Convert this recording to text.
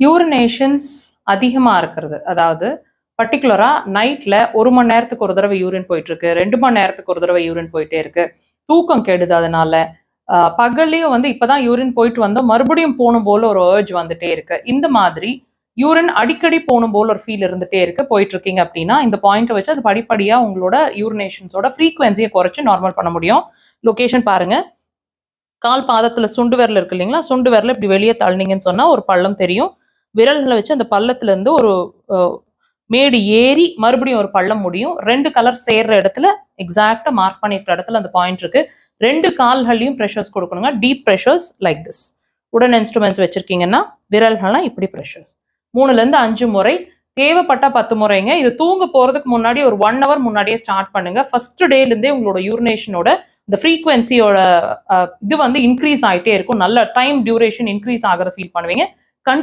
யூரினேஷன்ஸ் அதிகமாக இருக்கிறது, அதாவது பர்டிகுலராக நைட்டில் 1 மணி நேரத்துக்கு ஒரு தடவை யூரின் போயிட்டுருக்கு, 2 மணி நேரத்துக்கு ஒரு தடவை யூரின் போயிட்டே இருக்கு, தூக்கம் கெடுது, அதனால பகல்லையும் வந்து இப்போ தான் யூரின் போயிட்டு வந்தோம், மறுபடியும் போகணும் போல் ஒரு ஏர்ஜ் வந்துட்டே இருக்கு, இந்த மாதிரி யூரின் அடிக்கடி போகணும் போல் ஒரு ஃபீல் இருந்துகிட்டே இருக்கு, போயிட்டு இருக்கீங்க அப்படின்னா இந்த பாயிண்ட்டை வச்சு அது படிப்படியாக உங்களோட யூரினேஷன்ஸோட ஃப்ரீக்வன்சியை குறைச்சி நார்மல் பண்ண முடியும். லொக்கேஷன் பாருங்கள், கால் பாதத்தில் சுண்டு விரல் இருக்கு இல்லைங்களா, சுண்டு விரல் இப்படி வெளியே தள்ளினீங்கன்னு சொன்னால் ஒரு பள்ளம் தெரியும், விரல்களை வச்சு அந்த பள்ளத்துலேருந்து ஒரு மேடு ஏறி மறுபடியும் ஒரு பள்ளம் முடியும், 2 கலர் சேர்ற இடத்துல எக்ஸாக்டாக மார்க் பண்ணியிருக்கிற இடத்துல அந்த பாயிண்ட் இருக்கு, 2 கால்கள்லையும் ப்ரெஷர்ஸ் கொடுக்கணுங்க, டீப் ப்ரெஷர்ஸ் லைக் திஸ். உடன் இன்ஸ்ட்ருமெண்ட்ஸ் வச்சிருக்கீங்கன்னா விரல்கள்லாம் இப்படி ப்ரெஷர்ஸ் 3லேருந்து 5 முறை, தேவைப்பட்ட 10 முறைங்க. இது தூங்க போகிறதுக்கு முன்னாடி ஒரு 1 hour முன்னாடியே ஸ்டார்ட் பண்ணுங்க. ஃபர்ஸ்ட் டேலேருந்தே உங்களோட யூரினேஷனோட இந்த ஃப்ரீக்வன்சியோட இது வந்து இன்க்ரீஸ் ஆகிட்டே இருக்கும், நல்ல டைம் டியூரேஷன் இன்க்ரீஸ் ஆகிறத ஃபீல் பண்ணுவீங்க.